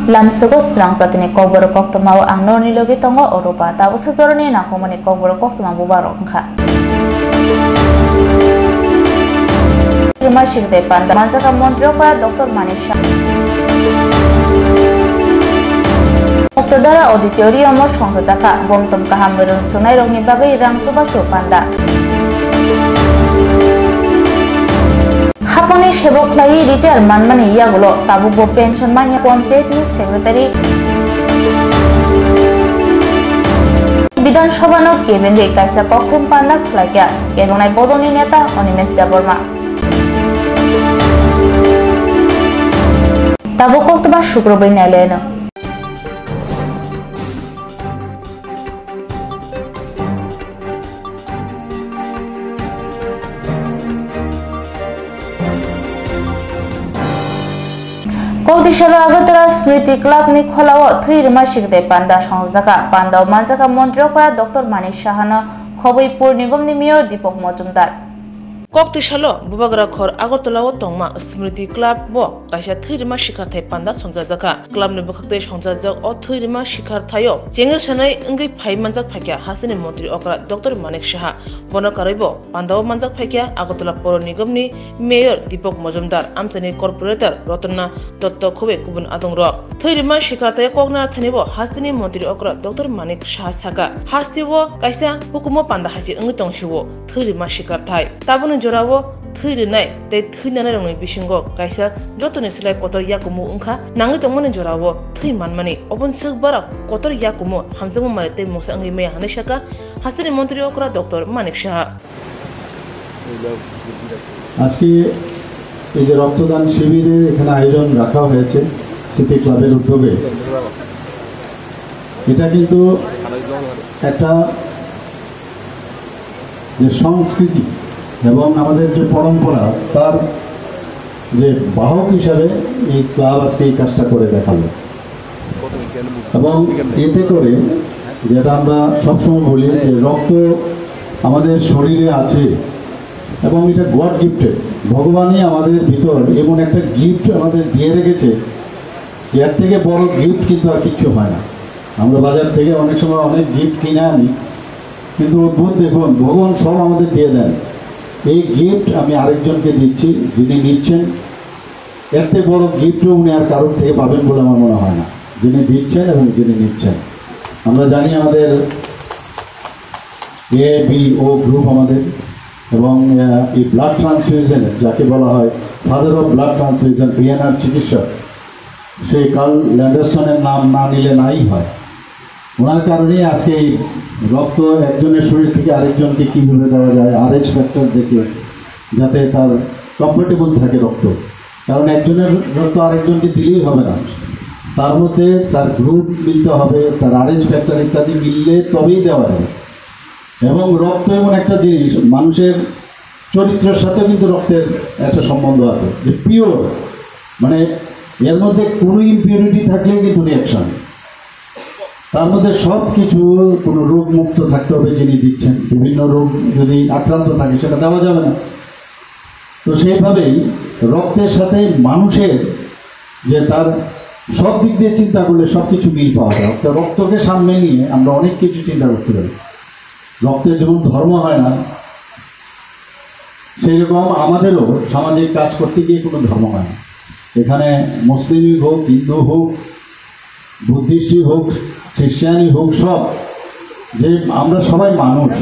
Lamsugo Swrangchati Kokborok o Angnoni Logi Tongo Oropa Tabu Sajoroni Nakomani Kokborok Bubarok Kha Mashik de Panda Manjaka Montropa Dr. Manisha Oktodara Auditorium Swrangchati Bomtom Kahamurun Sunai Rongi Bagai Rangchuba Chupanda Haponi Sheboklai Retail Manmani Yagulo Tabubo Pension Mania Poncheti Secretary Bidan Shobano Kevin Kaisa Koktum Panda Klakia Kevonai Bodoni Neta Onimes Daborma Tabu koktwma Shukrobai Naleno Kodishalo Agatara Smriti Club ni Kholawo Thuir Mashik de Panda Swrangchati Panda Manjaka Montropa Dr. Manisha Khoboipur Nigom ni Mayor Dipok Mojumdar Koktishalo Bubagra Khor Agartala Tongma Smriti Club bo Kaisa Thirima Shikhar Thai Panda Swrangchati Club ni Bukhakte Swrangchati o Thirima Shikhar Thayo Jengel Sanai Ngai Phai Manjak Phakya Hasini Montri Okra Dr. Manisha Bono Karaibo Panda Manjak Phakya Agartala Poro Nigom ni Mayor Dipok Mojumdar Amchani Corporator Rotana Dotto Khobe Kubun Adongrok Thirima Shikhar Thai Kokna Thanibo Hasini Montri Okra Dr. Manisha Saka Hastiwo Kaisa Hukumo Panda Hasi Ngitong Shiwo Thirima Shikhar Thai Tabun Jorawo Thurinai they Thunana Bishingo Kaisa Jotuni Select Kotor Yakumu Unka Nangitong Jorawo Thuman Money Open Silk Barak Kotor Yakumo Hamzamu Marite Musangi Mea Hanishaka Hasani Montriokra Dr. Manisha আজকে এই যে রক্তদান শিবিরে এখানে আয়োজন রাখা হয়েছে city ক্লাবের উদ্যোগে এটা কিন্তু একটা যে সংস্কৃতি এবং আমাদের যে পরম্পরা তার যে বাহক হিসাবে এই ক্লাব আজকে এই কাজটা করে দেখালো এবং এতে করে যেটা আমরা সবসময় বলি যে রক্ত আমাদের শরীরে আছে এবং এটা গড গিফটেড ভগবানই আমাদের ভিতর এমন একটা গিফট আমাদের দিয়ে রেখেছে এর থেকে বড় গিফট কিন্তু আর কিছু হয় না আমরা বাজার থেকে অনেক সময় অনেক গিফট কিনে আনি কিন্তু অদ্ভুত দেখুন ভগবান সব আমাদের দিয়ে দেন এই গিফট আমি আরেকজনকে দিচ্ছি যিনি নিচ্ছেন এর থেকে বড় গিফটও উনি আর কারোর থেকে পাবেন বলে আমার মনে হয় না যিনি দিচ্ছেন এবং যিনি নিচ্ছেন আমরা জানি আমাদের এ বি ও গ্রুপ আমাদের এবং এই ব্লাড ট্রান্সফিউশন যাকে বলা হয় ফাদার অফ ব্লাড ট্রান্সফিউশন ভিয়েনার চিকিৎসক সেই কার্ল ল্যান্ডারসনের নাম না নিলে নাই হয় ওনার কারণেই আজকে এই রক্ত একজনের শরীর থেকে আরেকজনকে কীভাবে দেওয়া যায় RH ফ্যাক্টর দেখে যাতে তার কমফোর্টেবল থাকে রক্ত কারণ একজনের রক্ত আরেকজনকে দিলেই হবে না তার মধ্যে তার গ্রুপ মিলতে হবে তার RH ফ্যাক্টর ইত্যাদি মিললে তবেই দেওয়া যাবে এবং রক্ত এমন একটা জিনিস মানুষের চরিত্রের সাথে কিন্তু রক্তের একটা সম্বন্ধ আছে যে পিওর মানে এর মধ্যে কোনো ইমপিউরিটি থাকলেও কিন্তু রিয়াকশন তার মধ্যে সব কিছু কোনো রোগ মুক্ত থাকতে হবে যিনি দিচ্ছেন বিভিন্ন রোগ যদি আক্রান্ত থাকে সেটা দেওয়া যাবে না তো সেইভাবেই রক্তের সাথে মানুষের যে তার সব দিক দিয়ে চিন্তা করলে সব কিছু মিল পাওয়া যায় রক্তকে সামনে নিয়ে আমরা অনেক কিছু চিন্তা করতে পারি রক্তের যেমন ধর্ম হয় না সেই রকম আমাদেরও সামাজিক কাজ করতে গিয়ে কোনো ধর্ম হয় না এখানে মুসলিমই হোক হিন্দু হোক বুদ্ধিস্টই হোক খ্রিস্টানই হোক সব যে আমরা সবাই মানুষ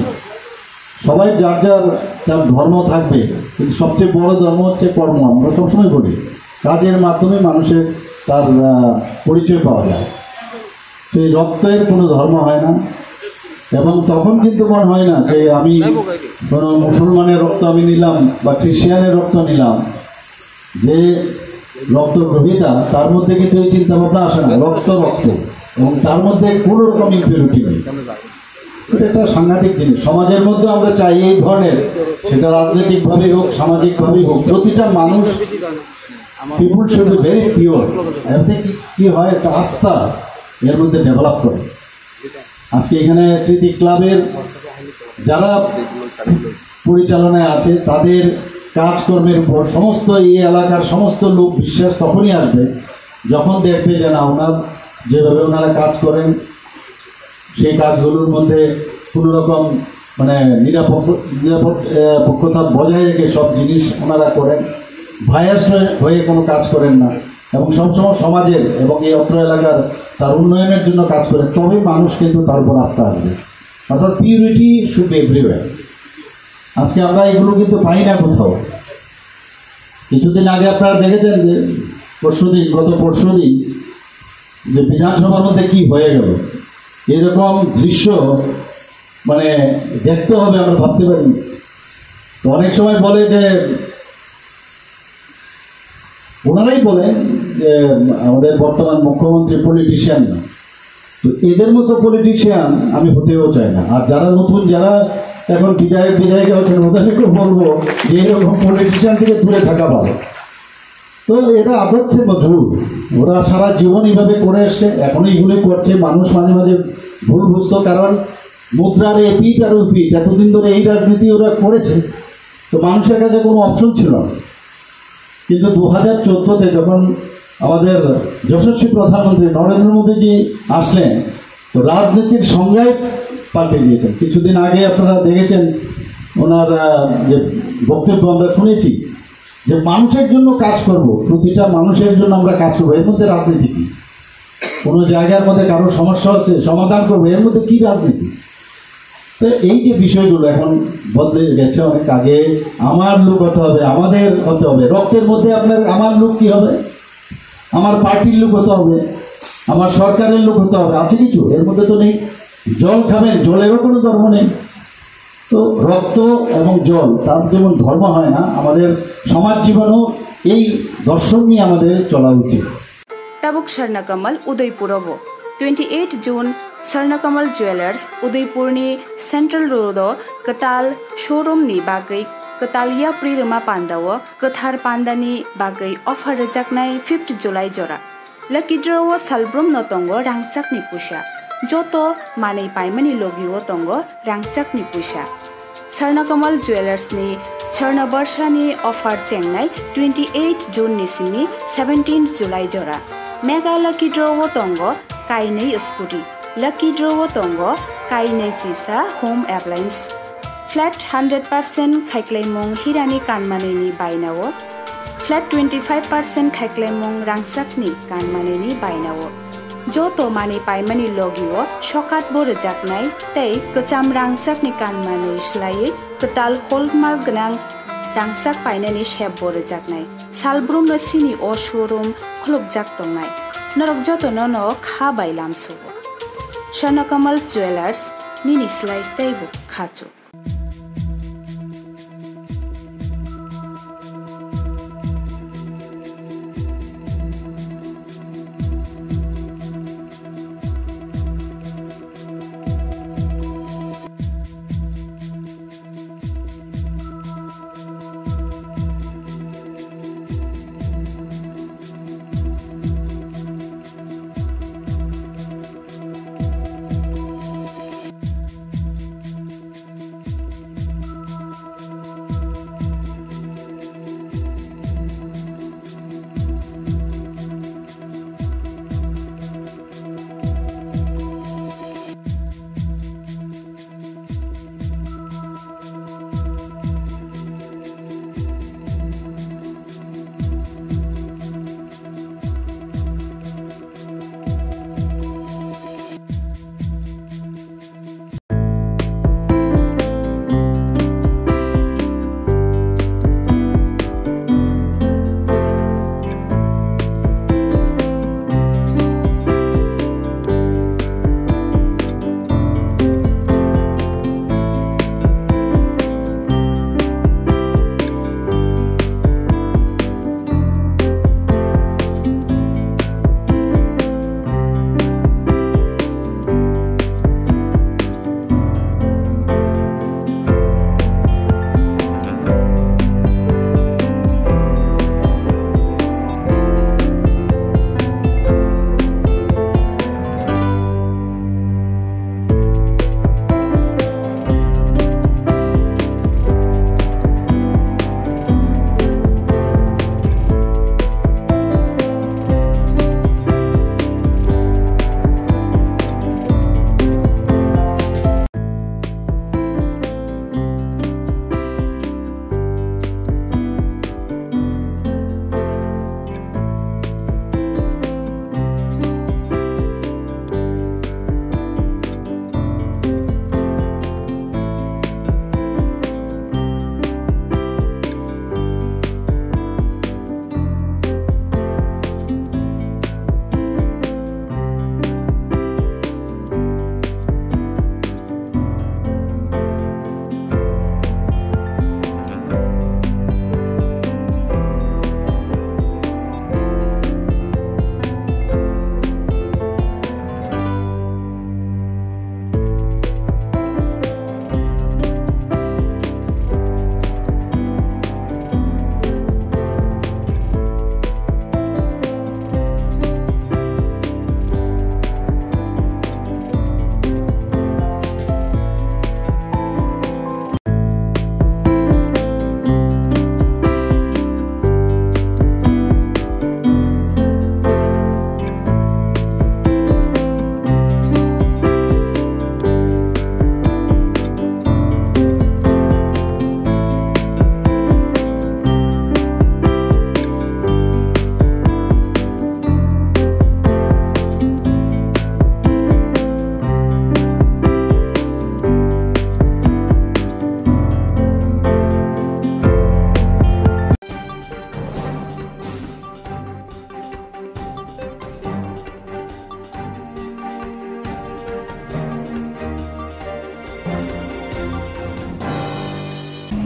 সবাই যার যার যার ধর্ম থাকবে কিন্তু সবচেয়ে বড় ধর্ম হচ্ছে কর্ম আমরা সবসময় বলি কাজের মাধ্যমে মানুষের তার পরিচয় পাওয়া যায় সেই রক্তের কোনো ধর্ম হয় না এবং তখন কিন্তু মনে হয় না যে আমি কোনো মুসলমানের রক্ত আমি নিলাম বা খ্রিস্টানের রক্ত নিলাম যে রক্ত গ্রহীতা তার মধ্যে কিন্তু এই চিন্তা ভাবনা আসে না রক্ত রক্ত এবং তার মধ্যে কোনো রকম ইম্পিউরিটি নেই এটা একটা সাংঘাতিক জিনিস সমাজের মধ্যে আমরা চাই এই ধরনের সেটা রাজনৈতিকভাবেই হোক সামাজিকভাবেই হোক প্রতিটা মানুষ পিপুল শুড বি ভেরি পিওর এতে কি হয় একটা আস্থা এর মধ্যে ডেভেলপ করে আজকে এখানে স্মৃতি ক্লাবের যারা পরিচালনায় আছে তাদের কাজকর্মের উপর সমস্ত এই এলাকার সমস্ত লোক বিশ্বাস তখনই আসবে যখন দেখবে যে না ওনার যেভাবে ওনারা কাজ করেন সেই কাজগুলোর মধ্যে কোনো রকম মানে নিরাপত্তা বজায় রেখে সব জিনিস ওনারা করেন, ভায়াস হয়ে কোনো কাজ করেন না এবং সবসময় সমাজের এবং এই অত্র এলাকার তার উন্নয়নের জন্য কাজ করেন, তবেই মানুষ কিন্তু তার উপর আস্থা আসবে। অর্থাৎ পিউরিটি শুড বি এভরিওয়্যার। আজকে আমরা এগুলো কিন্তু পাই না কোথাও। কিছুদিন আগে আপনারা দেখেছেন যে গত পরশুদিন যে বিধানসভার মধ্যে কি হয়ে গেল, এরকম দৃশ্য মানে দেখতে হবে আমরা ভাবতে পারি। তো অনেক সময় বলে যে ওনারাই বলেন যে আমাদের বর্তমান মুখ্যমন্ত্রী পলিটিশিয়ান না, তো এদের মতো পলিটিশিয়ান আমি হতেও চাই না। আর যারা নতুন যারা এখন বিধায়িকা হচ্ছেন ওদেরকে বলবো যে এরকম পলিটিশিয়ান থেকে দূরে থাকা ভালো। তো এটা আদর্শে মজুর, ওরা সারা জীবন এইভাবে করে এসছে, এখনো এইগুলি করছে। মানুষ মাঝে মাঝে ভুল বুঝতো, কারণ মুদ্রার এপিট আর ওপিট এতদিন ধরে এই রাজনীতি ওরা করেছে, তো মানুষের কাছে কোনো অপশন ছিল না। কিন্তু 2014-তে যখন আমাদের যশস্বী প্রধানমন্ত্রী নরেন্দ্র মোদীজি আসলেন, তো রাজনীতির সংজ্ঞাই পাল্টে দিয়েছেন। কিছুদিন আগে আপনারা দেখেছেন ওনার যে বক্তব্য আমরা শুনেছি যে মানুষের জন্য কাজ করব, প্রতিটা মানুষের জন্য আমরা কাজ করবো, এর মধ্যে রাজনীতি কী? কোনো জায়গার মধ্যে কারোর সমস্যা হচ্ছে সমাধান করবো, এর মধ্যে কী রাজনীতি? তো এই যে বিষয়গুলো এখন বদলে গেছে অনেক আগে। আমার লোক হতে হবে, আমাদের হতে হবে, রক্তের মধ্যে আপনার আমার লোক কী হবে? আমার পার্টির লোক হতে হবে, আমার সরকারের লোক হতে হবে, আছে কিছু? এর মধ্যে তো নেই। জল খাবেন, জলেরও কোনো ধর্ম নেই। তো রক্ত এবং জল তার যেমন ধর্ম হয় না, আমাদের সমাজ জীবনও এই দর্শন নিয়ে আমাদের চলা উচিত। তাবুক স্বর্ণকমল উদয়পুরব 28 जुन स्वर्णकमल ज्वेलर्स उदयपुरनि सेन्ट्रल रोड कताल शोरूम नि बागै कतालिया प्रिरमा पान्दाव कथार पान्दानि बागै अफर रजाकनाय 5 जुलाई जरा लकी ड्रव सालब्रम नतंगो रांगचाकनि पुषा जतो मानै पाइमानि लगिओ तंगो रांगचाकनि पुषा स्वर्णकमल ज्वेलर्स नि स्वर्ण वर्षानि अफर चेंगनाय 28 जुन निसिमि 17 जुलाई जरा मेगा लकी ड्रव तंगो काइनै स्कुटी लकी ड्रव तंगो काइनै चिसा होम एप्लायन्स फ्लैट 100% खाइक्लाइमुं हिरानि कानमानैनि बायनावो फ्लैट 25% खाइक्लाइमुं रांगसाकनि कानमानैनि बायनावो जतो माने पाइमानि लगिओ सकात बोरो जाकनाय तै कचाम रांगसाकनि कानमानै स्लायै कताल हलमार्क गोनां रांगसाक पाइनानि शेप बोरो जाकनाय सालब्रुम सिनि अ शोरूम खुलुबजाक दंनाय नरक जतो ननो खा बायलामसुबो स्वर्णकमल ज्वेलर्स निनि स्लाय तैबो खाचो।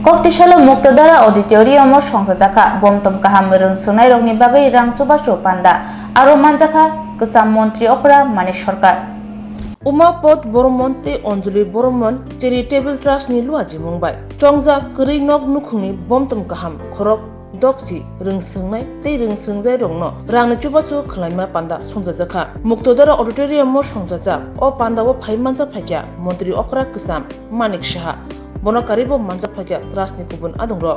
Koktisalo Muktodara Auditorium Songsajaka Bomtom Kaham Rungsungnai Rokni Bagai Rang Chubachu Panda Aro Manjaka Kesam Montri Okra Mani Sorkar Umapot Boromonte Onjuli Boromon Charitable Trust ni Luaji Mumbai Chongza Kuri Nog Nukuni Bomtom Kaham Korok Dokji Rungsungnai Te Rungsungjai Rongno Rang Chubachu Klaima Panda Songsajaka Muktodara Auditorium Songsajak O Panda wo Phaimanja Phakya Montri Okra Kesam Manik Shaha Bonakaribo Manja Phakya Trust ni Kubun Adungro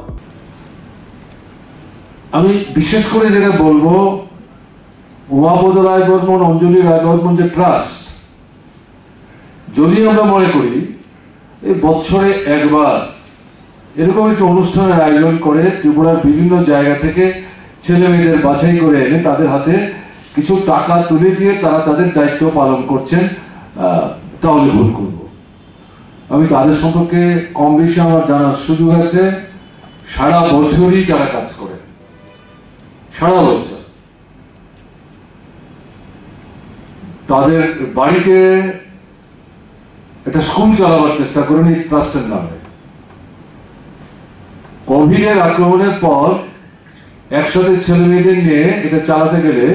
আমি বিশেষ করে যেটা বলবো উমাপদ রায় বর্মন অঞ্জলি রায় বর্মন যে trust যদি আমরা মনে করি এই বছরে একবার এরকম একটা অনুষ্ঠানের আয়োজন করে ত্রিপুরার বিভিন্ন জায়গা থেকে ছেলে মেয়েদের বাছাই করে এনে তাদের হাতে কিছু টাকা তুলে দিয়ে তারা তাদের দায়িত্ব পালন করছেন তাহলে ভুল করব আমি তাদের সম্পর্কে কম বেশি আমার জানার সুযোগ আছে সারা বছরই তারা কাজ করে সারা বছর তাদের বাড়িতে একটা স্কুল চালাবার চেষ্টা করেন এই ট্রাস্টের নামে কোভিডের আক্রমণের পর একসাথে ছেলে মেয়েদের নিয়ে এটা চালাতে গেলে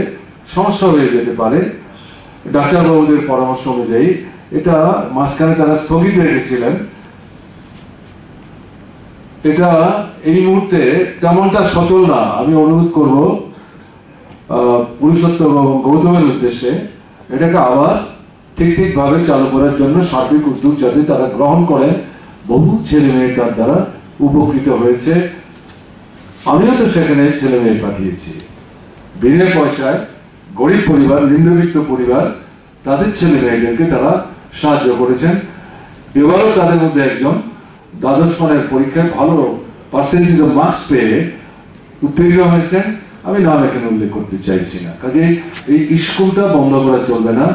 সমস্যা হয়ে যেতে পারে ডাক্তারবাবুদের পরামর্শ অনুযায়ী এটা মাঝখানে তারা স্থগিত রেখেছিলেন এটা এই মুহূর্তে তেমনটা সচল না আমি অনুরোধ করব পুরুষোত্তম এবং গৌতমের উদ্দেশ্যে এটাকে আবার ঠিকভাবে চালু করার জন্য সার্বিক উদ্যোগ যাতে তারা গ্রহণ করেন বহু ছেলে মেয়ে তার দ্বারা উপকৃত হয়েছে আমিও তো সেখানে ছেলে মেয়ে পাঠিয়েছি বিনা পয়সায় গরিব পরিবার নিম্নবিত্ত পরিবার তাদের ছেলে মেয়েদেরকে তারা সাহায্য করেছেন এবারও তাদের মধ্যে একজন দ্বাদশ মানের পরীক্ষায় ভালো পার্সেন্টেজ অফ মার্কস পেয়ে উত্তীর্ণ হয়েছেন আমি নাম এখানে উল্লেখ করতে চাইছি না কাজে এই স্কুলটা বন্ধ করা চলবে না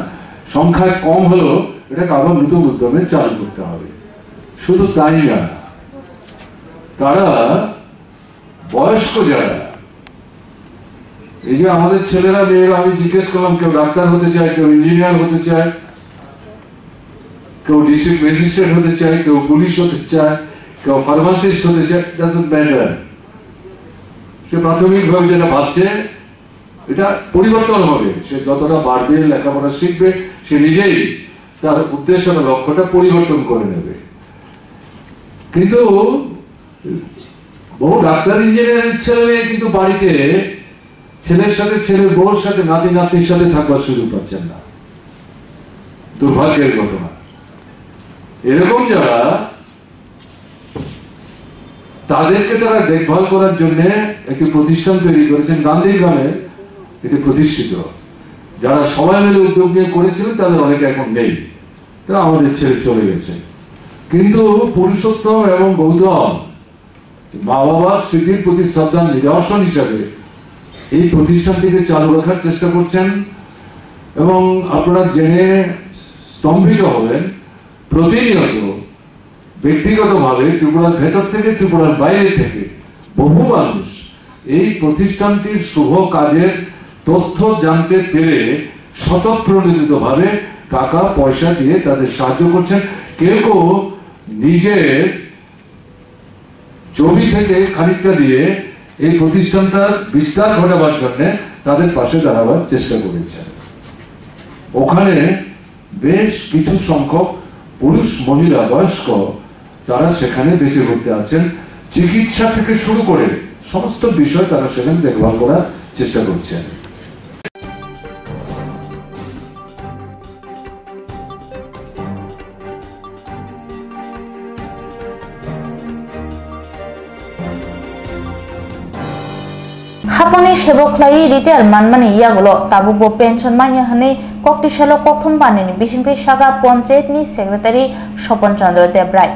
সংখ্যায় কম হলেও এটাকে আবার নতুন উদ্যমে চালু করতে হবে শুধু তাই না তারা বয়স্ক যারা এই যে আমাদের ছেলেরা মেয়েরা আমি জিজ্ঞেস করলাম কেউ ডাক্তার হতে চায় কেউ ইঞ্জিনিয়ার হতে চায় কেউ ডিস্ট্রিক্ট ম্যাজিস্ট্রেট হতে চায় কেউ পুলিশ হতে চায় কেউ ফার্মাসিস্ট হতে চায় ডাজন্ট ম্যাটার সে প্রাথমিকভাবে যেটা ভাবছে এটা পরিবর্তন হবে সে যতটা বাড়বে লেখাপড়া শিখবে সে নিজেই তার উদ্দেশ্য লক্ষ্যটা পরিবর্তন করে নেবে কিন্তু বহু ডাক্তার ইঞ্জিনিয়ারের ছেলে মেয়ে কিন্তু বাড়িতে ছেলের সাথে ছেলের বউর সাথে নাতি নাতির সাথে থাকবার সুযোগ পাচ্ছেন না দুর্ভাগ্যের ঘটনা এরকম যারা তাদেরকে তারা দেখভাল করার জন্য একটি প্রতিষ্ঠান তৈরি করেছেন গান্ধীগ্রামে এটি প্রতিষ্ঠিত যারা সবাই মিলে উদ্যোগ নিয়ে করেছিলেন তাদের অনেকে এখন নেই তারা আমাদের ছেড়ে চলে গেছে কিন্তু পুরুষোত্তম এবং গৌতম মা বাবার স্মৃতির প্রতি শ্রদ্ধার নিদর্শন হিসাবে এই প্রতিষ্ঠানটিকে চালু রাখার চেষ্টা করছেন এবং আপনারা জেনে স্তম্ভিত হবেন প্রতিনিয়ত ব্যক্তিগতভাবে ত্রিপুরার ভেতর থেকে ত্রিপুরার বাইরে থেকে বহু মানুষ এই প্রতিষ্ঠানটির শুভ কাজের তথ্য জানতে পেরে স্বতঃপ্রণোদিতভাবে টাকা পয়সা দিয়ে তাদের সাহায্য করছেন কেউ কেউ নিজের জমি থেকে খানিকটা দিয়ে এই প্রতিষ্ঠানটার বিস্তার ঘটাবার জন্য তাদের পাশে দাঁড়াবার চেষ্টা করেছেন ওখানে বেশ কিছু সংখ্যক পুরুষ মহিলা বয়স্ক তারা সেখানে বেঁচে ঘুরতে আছেন চিকিৎসা থেকে শুরু করে সমস্ত বিষয় তারা সেখানে দেখভাল করার চেষ্টা করছেন হাপনি সেবকলাই রিটায়ার মানমানি ইয়াগুলো তাবুবো পেনশন মানিয়া হানি Koktisalo Kokthumani Bishinki Shaga Ponchaitni Secretary Sopon Chandra Debrai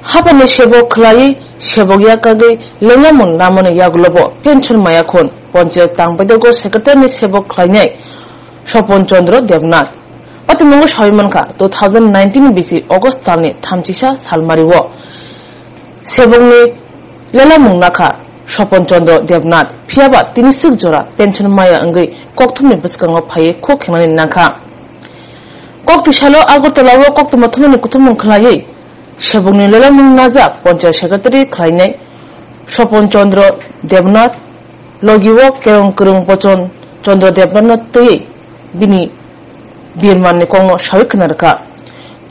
Hapani Shebo Klai Shebogia Kage Lengamon Namone Yaglobo Pension Mayakon Ponchait Tangbadogo Secretary Shebo Klai Sopon Chandra Devnath Patimungo Shoimanka 2019 BC August Tani Tamchisha Salmariwo Sebongi Lengamon Naka Sopon Chandra Devnath Piaba Tinisuk Jora Pension Maya Angai Kokthumni Biskang Paye Kokhiman Naka Koktisalo Agotalawo Koktumatumani Kutumon Klai সেবকনি লেলা মুং নাজাক panchayat secretary খাইনাই Swapan চন্দ্র দেবনাথ লগিও কেরং কেরং পচন চন্দ্র দেবনাথ তৈ বিনি বিরমাননি কংনো সাবিক নারকা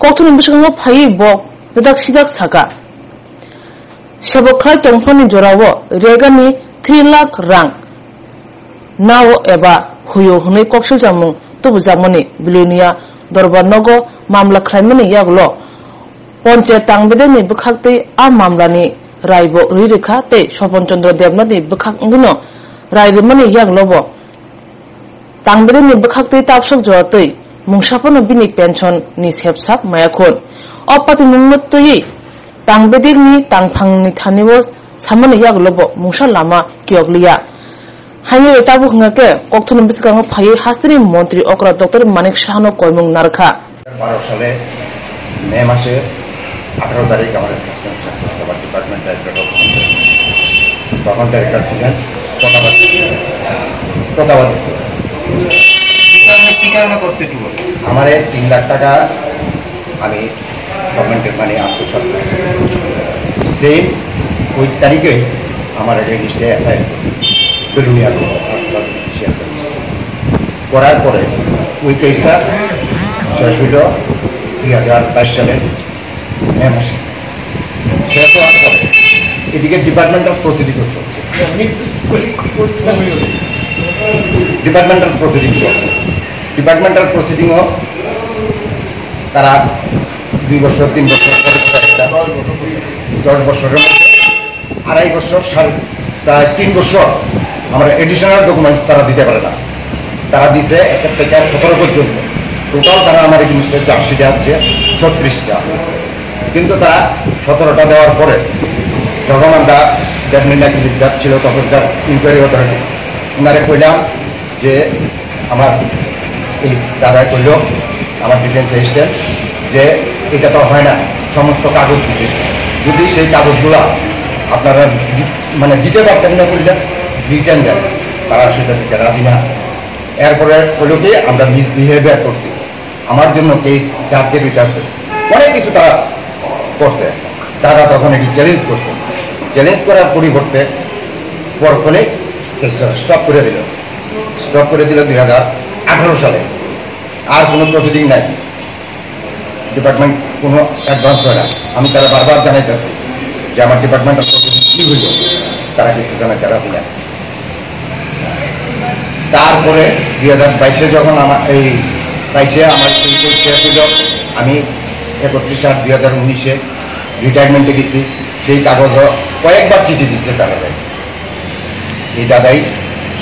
কক্তনি বিসঙ্গ phi বক দাক সিদাক সাকা সেবক খাই তংফনি জরাও रेगानि 3 लाख रां नाव एबा हुयो हुनै कक्सिल जामुं तबु जामनि बिलिनिया दरबार नगो मामला खायमनि यागलो पंचायत तांबेदेनि बखाक्तै आ मामलानि रायबो रिरेखा ते स्वपन चंद्र देबनाथनि बखांगनो रायरिमनि यागलोबो तांबेदेनि बखाक्तै ताबसक जवातै मुंसाफनो बिनि पेन्सन नि सेबसाब मायाखोन अपाति मुंनतयै तांबेदेनि तांफांनि थानिबो सामने यागलोबो मुंसा लामा कियगलिया हायो ताबु हंगाके कक्तनि बिसगांग फायै हास्त्री मन्त्री अकरा डॉक्टर मानिक साहानो कयमुं नारखा 12 साले मे मासे 18 तारिख আমার অ্যাসিস্ট্যান্ট সেবা ডিপার্টমেন্ট ডাইরেক্টর তখন ডাইরেক্টর ছিলেন প্রতাবাদী কি কারণে করছে একটু বলুন আমার 3 লাখ টাকা আমি গভর্নমেন্টের মানে আত্মসাৎ করেছি সেই ওই তারিখে আমার এগেইনস্টে এফআইআর করেছে বেলুনিয়া হাসপাতাল শেয়ার করেছে করার পরে ওই কেসটা শেষ হইল 2022 সালে মে মাসে শেষ হওয়ার পরে এদিকে ডিপার্টমেন্টাল প্রসিডিং চলছে ডিপার্টমেন্টাল প্রসিডিংও তারা 2 বছর 3 বছর 10 বছরের মধ্যে 2.5 বছর প্রায় 3 বছর আমরা এডিশনাল ডকুমেন্টস তারা দিতে পারে না তারা দিছে 1 থেকে 17 পর্যন্ত টোটাল তারা আমার জিনিসটা চার্জশিটে আছে 36টা কিন্তু তারা 17টা দেওয়ার পরে যখন আমরা ডেফিনেটলি লিস্ট ছিল তখন তার ইনকোয়ারি অথরিটি ওনারে কইলাম যে আমার এই দাদাই কইল আমার ডিফেন্স অ্যাসিস্ট্যান্ট যে এটা তো হয় না সমস্ত কাগজ দিতে যদি সেই কাগজগুলো আপনারা মানে দিতে পারতেন না বললে রিটার্ন দেন তারা সেটা দিতে রাজি না এরপরে হলো কি আমরা মিসবিহেভিয়ার করছি আমার জন্য কেস ডাকে দিতেছে অনেক কিছু তারা করছে তারা তখন এটি চ্যালেঞ্জ করছে চ্যালেঞ্জ করার পরিবর্তে পরক্ষণে কেসটা স্টপ করে দিল 2018 সালে আর কোনো প্রসিডিং নাই ডিপার্টমেন্ট কোনো অ্যাডভান্স হয় না আমি তারা বারবার জানাইতেছি যে আমার ডিপার্টমেন্টের প্রসিডিং কী হইল তারা কিছু জানাতে রাজি না তারপরে 2022-এ যখন আমার এই 22-এ আমার শেষ হইল আমি 31/8/2019-এ রিটায়ারমেন্টে গেছি সেই কাগজও কয়েকবার চিঠি দিচ্ছে তারা এই দাদাই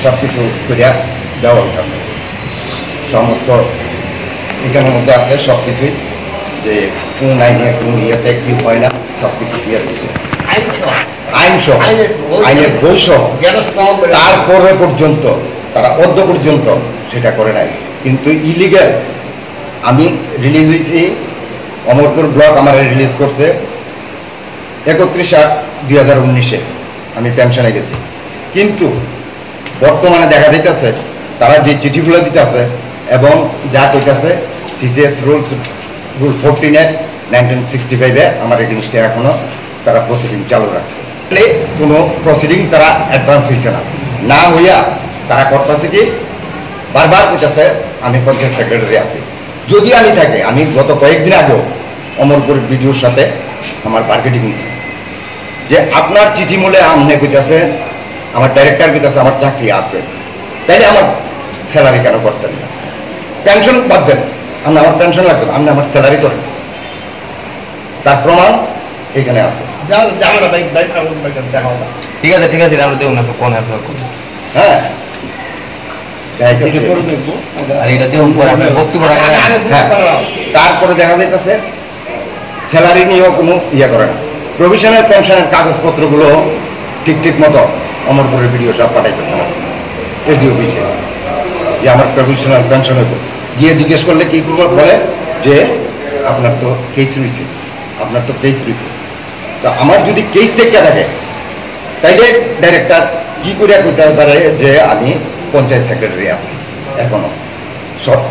সব কিছু করিয়া দেওয়া হইতেছে সমস্ত এখানের মধ্যে আছে সব কিছুই যে কোন আইনে কোন ইয়েতে কি হয় না সব কিছু দিয়ে দিচ্ছে আইনের বই সহ তারপরে পর্যন্ত তারা অদ্য পর্যন্ত সেটা করে নাই কিন্তু ইলিগাল আমি রিলিজ হয়েছি অমরপুর ব্লক আমার রিলিজ করছে 31/8/2019-এ আমি পেনশনে গেছি কিন্তু বর্তমানে দেখা যাইতেছে তারা যে চিঠিগুলো দিতেছে এবং যা কইতেছে সিসিএস রুল 14 1965-এ আমার এই জিনিসটা এখনো তারা প্রসিডিং চালু রাখছে কোনো প্রসিডিং তারা অ্যাডভান্স হয়েছে না হইয়া তারা করতেছে কি বারবার কইতেছে আমি পঞ্চায়েত সেক্রেটারি আছি যদি আমি থাকি আমি গত কয়েকদিন আগেও অমরপুর বিডিওর সাথে আমার বার্গেটিং হয়েছে যে আপনার চিঠি মূলে আমনে কইতেছে আমার ডাইরেক্টর কইতেছে আমার চাকরি আছে তাইলে আমার স্যালারি কেন করতেন না পেনশন বাদ দেন আপনি আমার পেনশন লাগবে আপনি আমার স্যালারি করেন তার প্রমাণ এখানে আছে ঠিক আছে আমরা দেবো না কোন হ্যাঁ তারপরে দেখা যাইতেছে স্যালারি নিয়েও কোনো ইয়ে করে না প্রভিশনাল পেনশনের কাগজপত্রগুলো ঠিক মতো অমরপুরের ভিডিও সব পাঠাইতেছে না এসডি অফিসে যে আমার প্রভিশনাল পেনশন হইব গিয়ে জিজ্ঞেস করলে কি করবো বলে যে আপনার তো কেস রয়েছে তো আমার যদি কেস দেখতে থাকে তাইলে ডাইরেক্টর কি করে কইতে পারে যে আমি পঞ্চায়েত সেক্রেটারি আছি এখনো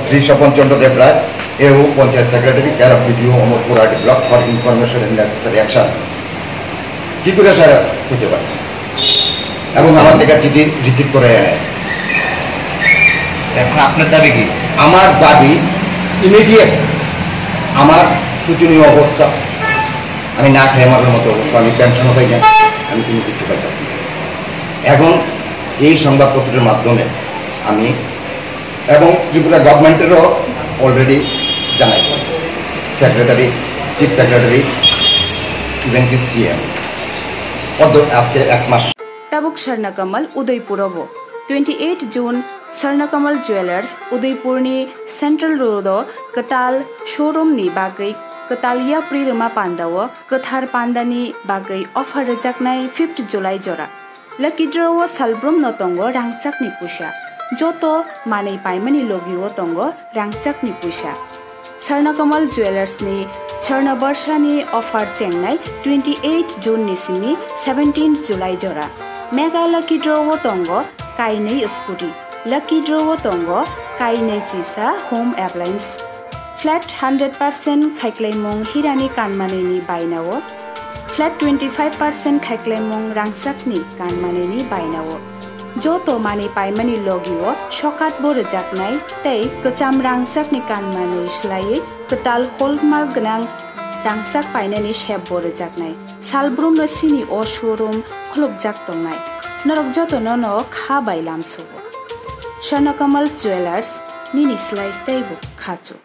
Shri Swapan Chandra Deb Roy AO panchayat secretary care of BDO Amarpurhat block for information and necessary action কি করে স্যার হতে পারে এবং আমার থেকে চিঠি রিসিভ করে নেয়। এখন আপনার দাবি কি? আমার দাবি ইমিডিয়েট আমার শোচনীয় অবস্থা, আমি না খেয়ে মারার মতো অবস্থা, আমি পেনশনও পাই না, আমি কোনো কিছু পাইতেছি না। এখন এই সংবাদপত্রের মাধ্যমে আমি এবং ত্রিপুরা গভর্নমেন্টেরও অলরেডি জানাইছি, সেক্রেটারি, চিফ সেক্রেটারি, ইভেন কি CM আজকে 1 মাস। Tabuk Swarnakamal Udaipurabo 28 June Swarnakamal Jewelers Udaipurni Central Road Katal Showroom ni bagai Katalia Prirama Pandawa Kathar Pandani bagai offer rejaknai 5th July jora Lucky draw Salbrum no tongo rangchak ni pusha Joto manei paimani logiwo tongo rangchak ni pusha Swarnakamal Jewelers ni Swarna Barshani offer chengnai 28 June ni sini 17th July jora Mega lucky draw tongo kainei scooty lucky draw tongo kainei chisa home appliance flat 100% khaikleimong hirani kanmaneni bainawo flat 25% khaikleimong rangchakni kanmaneni bainawo joto mani paimani logiwo shokat bore jaknai tei kacham rangchakni kanmanei slai katal hallmark gnang rangchak painani shep bore jaknai salbrum no sini o showroom khulukjak tongnai norok joto no kha bailam subo Swarnakamal Jewelers nini slai teibo khachu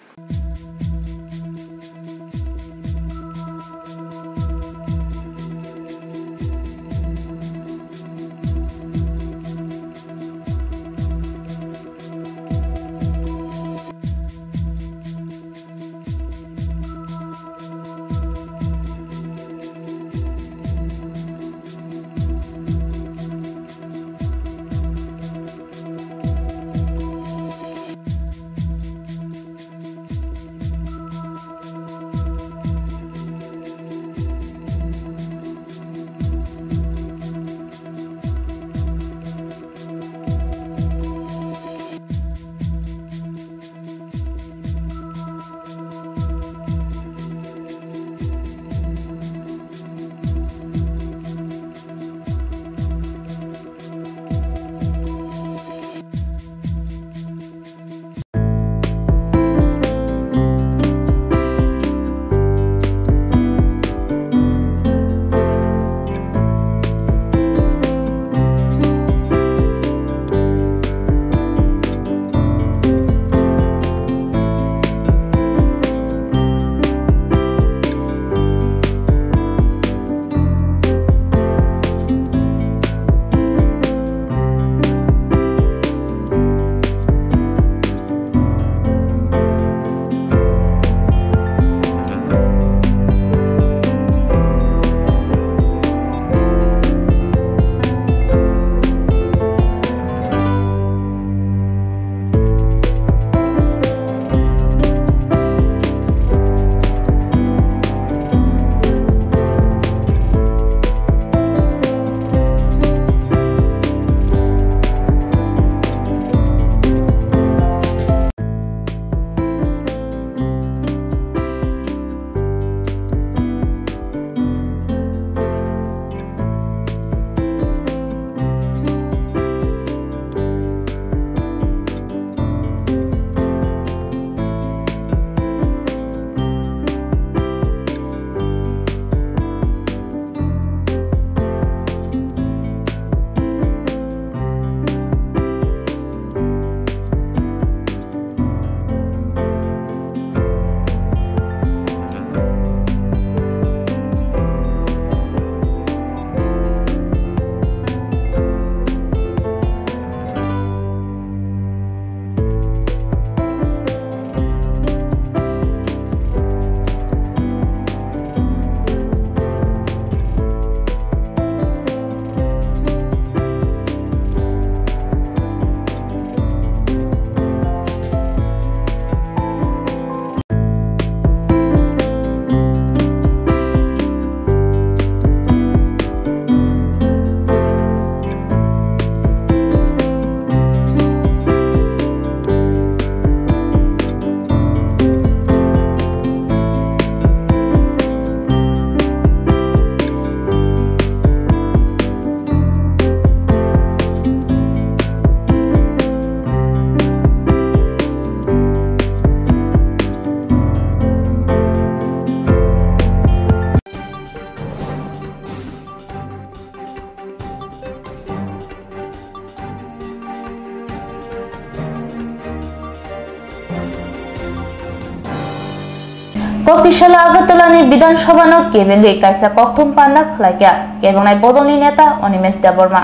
Koktishala Agartalani Bidansabha no kebengai kaisa kokthum panda khlaikya kebengnai bodolni neta Onimes Deborma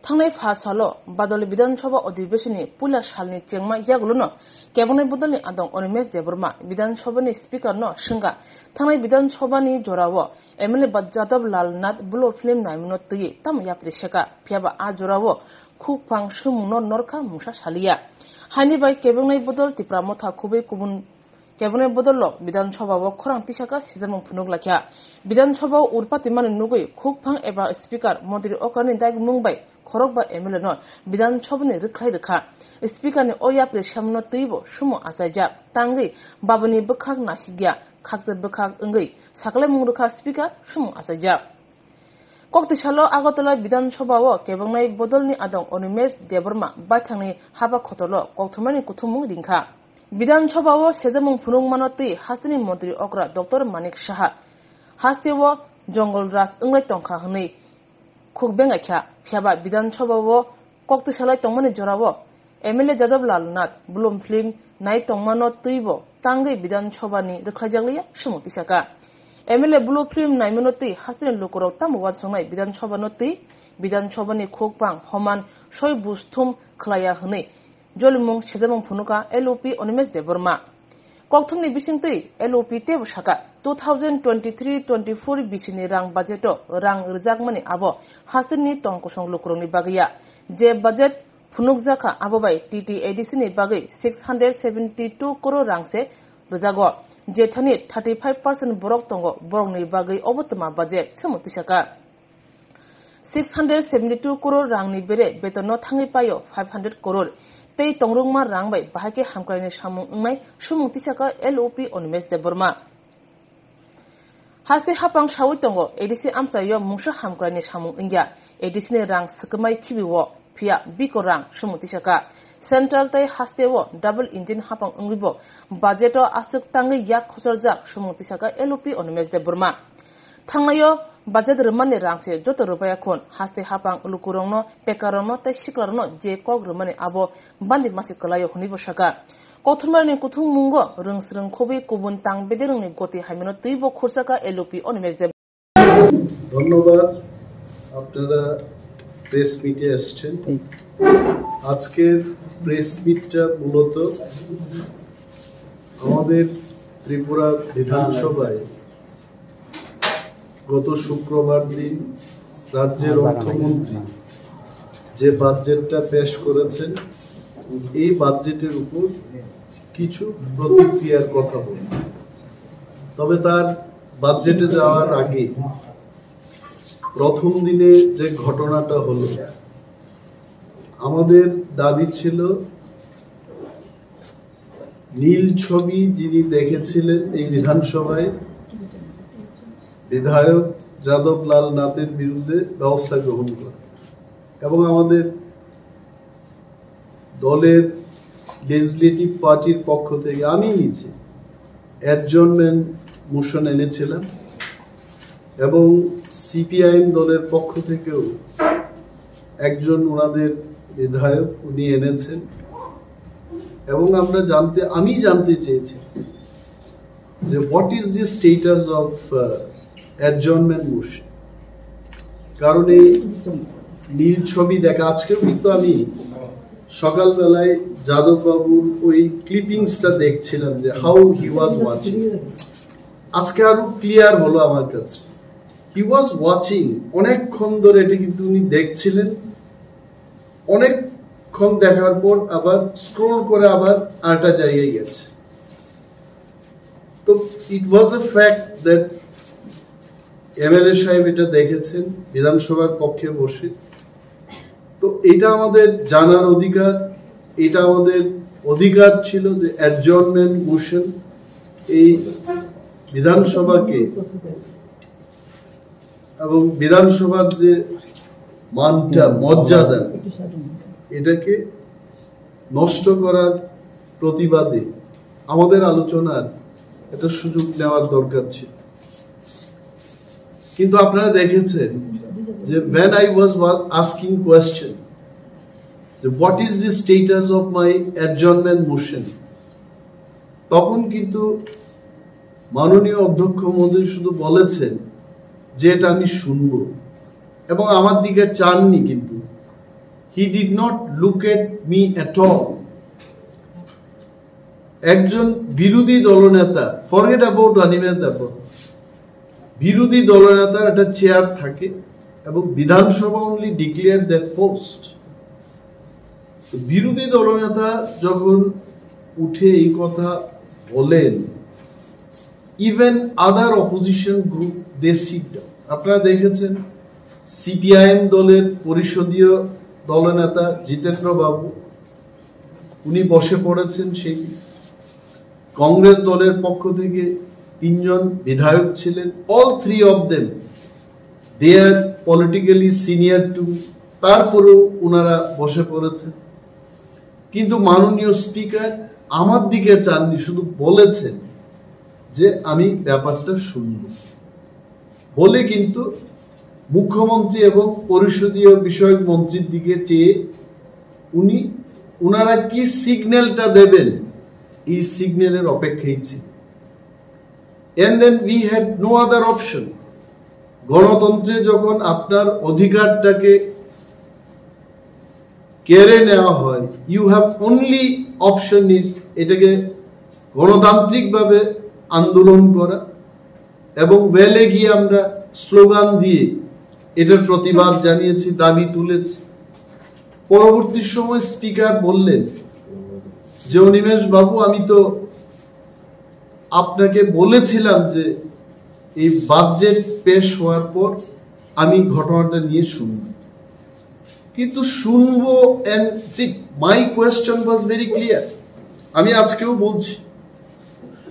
थांनाय 5 सालो बादल विधानसभा अधिवेशननि पुला सालनि चेंमा यागलुनो केबनाय बदलनि आदं Animesh Debbarma विधानसभानि speaker न सिंगा थांनाय विधानसभानि जरावो MLA बजादव Lalnath blue film नायमनो तyi ताम याप्रि सेका फियाबा आ जरावो खुफां सुमुनो नरखा मुसा सालिया हानि बाय केबनाय बदल तिप्रा मथा खुबै गुबुन केबनाय बदल विधानसभाव खरां तिसाका सिजमं फुनुग लाखिया विधानसभाव उरपातिमानि नुगै खुफां एबा स्पीकर मन्त्री अकारनि दाय मुंबाय खरक बा एमएलए न विधानसभानि रोखाय रोखा स्पीकारनि अयाप्रि सामनो तयबो सुमो आसायजा तांगै बाबनि बखाग नासिगिया खागजे बखाग अंगै साकले मुंरुखा स्पीकार सुमो आसायजा Koktishala Agartala विधानसभाव केबंनाय बदलनि आदं अनिमेश देबरमा बाथांनि हाबा खतलो कोक्थमानि कुथुमु रिंखा विधानसभाव सेजमं फुनुंगमानो तै हास्तिनि मन्त्री अग्रा डॉक्टर मानिक साहा हास्तेव जंगल राज अंगलाय टंखा हनै खुगबेंगाख्या फियाबा विधानसभाव कोक्तिशालाय तंमानि जराव MLA Jadav Lalnath Bloom film नाय तंमानो तैबो तांगै विधानसभानि रोखायजागलिया सुमुतिसाका एमएलए ब्लू फिल्म नायमनो तै हास्तिनि लोकराव तामुवाद संनाय विधानसभानो तै विधानसभानि खोगबां हमान सय बुस्थुम खलाया हनै जलिमुं सेजमं फुनुका एलओपि अनिमेश देबरमा कोक्थुमनि बिसिंतै एलओपि तेब साका 2023-24 बिसिनि रां बाजेटो रां रजाकमानि आबो हास्तिनि टंकसं लोकरनि बागैया जे बाजेट फुनुकजाका आबोबाय टीटीएडीसीनि बागै 672 करोड़ रांसे रजागो जेथानि 35% बरक तंगो बरकनि बागै अबतमा बाजेट समुतिसाका 672 करोड़ रांनि बेरे बेतन थाङै पायो 500 करोड़ तै तंरुंगमा रांबाय बाहाके हामक्रायनि सामुं अंनाय सुमुंतिसाका एलओपि अनिमेश देबरमा हास्ते हापां सावै तंगो एडीसी आमचायो मुंसा हामक्रायनि सामुं इंग्या एडीसीनि रां सकमाय खिबिवो फिया बिको रां सुमुतिसाका सेंट्रल तै हास्तेवो डबल इंजिन हापां अंगिबो बाजेटो आसक तांगै याक खसरजाक सुमुतिसाका एलओपि अनिमेश देबरमा थांनायो बाजेट रमानि रांसे जत रुपया खोन हास्ते हापां लुकुरंनो पेकारनो तै सिक्लारनो जे कग रमानि आबो बान्दि मासि कलायो हनिबो साका कथुमानि कुथुं मुंगो रंसरं खबि कुबुन तां बेदेरंनि गति हाइमेनो तैबो खरसाका एलओपि अनिमेश देब ধন্যবাদ আপনারা প্রেস মিটে আসছেন আজকের প্রেস মিটটা মূলত আমাদের ত্রিপুরা বিধানসভায় গত শুক্রবার দিন রাজ্যের অর্থমন্ত্রী যে বাজেটটা পেশ করেছেন এই বাজেটের উপর কিছু প্রতিক্রিয়ার কথা বলি তবে তার বাজেটে যাওয়ার আগে প্রথম দিনে যে ঘটনাটা হলো আমাদের দাবি ছিল নীল ছবি যিনি দেখেছিলেন এই বিধানসভায় বিধায়ক যাদব লাল নাথের বিরুদ্ধে ব্যবস্থা গ্রহণ করা এবং আমাদের দলের লেজিসলেটিভ পার্টির পক্ষ থেকে আমি নিজে অ্যাডজর্নমেন্ট মোশন এনেছিলাম এবং সিপিআইএম দলের পক্ষ থেকেও একজন ওনাদের বিধায়ক উনি এনেছেন এবং আমি জানতে চেয়েছি যে what is the status of adjournment motion কারণ এই নীল ছবি দেখা আজকেও কিন্তু আমি সকালবেলায় যাদব বাবুর ওই ক্লিপিংসটা দেখছিলাম যে হাউ হি ওয়াজ ওয়াচিং আজকে আরো ক্লিয়ার হলো আমার কাছে হি ওয়াজ ওয়াচিং অনেকক্ষণ ধরে এটা কিন্তু উনি দেখছিলেন অনেকক্ষণ দেখার পর আবার স্ক্রোল করে আবার আরেকটা জায়গায় গেছে তো ইট ওয়াজ এ ফ্যাক্ট দ্যাট এমএলএ সাহেব এটা দেখেছেন বিধানসভার কক্ষে বসে তো এটা আমাদের জানার অধিকার এটা আমাদের অধিকার ছিল যে অ্যাডজর্নমেন্ট মোশন এই বিধানসভাকে এবং বিধানসভার যে মানটা মর্যাদা এটাকে নষ্ট করার প্রতিবাদে আমাদের আলোচনার একটা সুযোগ নেওয়ার দরকার ছিল কিন্তু আপনারা দেখেছেন যে when I was asking question what is the status of my adjournment motion তখন কিন্তু মাননীয় অধ্যক্ষ মহোদয় শুধু বলেছেন যে এটা আমি শুনব এবং আমার দিকে চাননি, কিন্তু he did not look at me at all. একজন বিরোধী দলনেতা, ফরগেট অ্যাবাউট অনিমেষ ব্যাপার, বিরোধী দলনেতার একটা চেয়ার থাকে এবং বিধানসভা অনলি ডিক্লেয়ার দ্যাট পোস্ট। বিরোধী দলনেতা যখন উঠে এই কথা বলেন, even other opposition group they sit down. আপনারা দেখেছেন সিপিআইএম দলের পরিষদীয় দলনেতা জিতেন্দ্র বাবু, উনি বসে পড়েছেন। সেই কংগ্রেস দলের পক্ষ থেকে 3 জন বিধায়ক ছিলেন, all 3 of them they are politically senior to, তারপরেও ওনারা বসে পড়েছেন। কিন্তু মাননীয় স্পিকার আমার দিকে চাননি, শুধু বলেছেন যে আমি ব্যাপারটা শুনব বলে, কিন্তু মুখ্যমন্ত্রী এবং পরিষদীয় বিষয়ক মন্ত্রীর দিকে চেয়ে উনারা কি সিগন্যালটা দেবেন এই সিগন্যালের অপেক্ষায় ছিল। and then we had no other option। গণতন্ত্রে যখন আপনার অধিকারটাকে কেড়ে নেওয়া হয়, you have only option is এটাকে গণতান্ত্রিকভাবে আন্দোলন করা এবং ওয়েলে গিয়ে আমরা স্লোগান দিয়ে এটার প্রতিবাদ জানিয়েছি, দাবি তুলেছি। পরবর্তী সময় স্পিকার বললেন যে অনিমেষ বাবু, আমি তো আপনাকে বলেছিলাম যে এই বাজেট পেশ হওয়ার পর আমি ঘটনাটা নিয়ে শুনব, কিন্তু শুনবো। And my question was very clear. আমি আজকেও বলছি,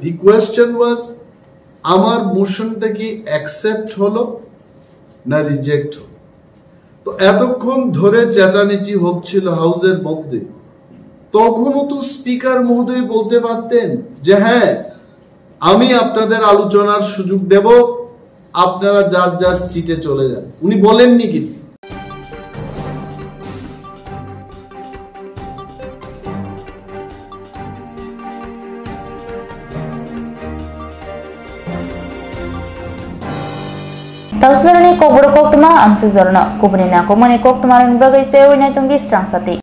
দি কোয়েশ্চেন ওয়াজ আমার মোশনটা কি অ্যাকসেপ্ট হলো না রিজেক্ট হলো। তো এতক্ষণ ধরে চেঁচামেচি হচ্ছিল হাউসের মধ্যে, তখনও তো স্পিকার মহোদয় বলতে পারতেন যে হ্যাঁ আমি আপনাদের আলোচনার সুযোগ দেব, আপনারা যার যার সিটে চলে যান। উনি বলেননি কিন্তু। Swrangchati Kokborok koktwma amsi zorno kubni na komani koktwma ron bagai chewinai tungdi Swrangchati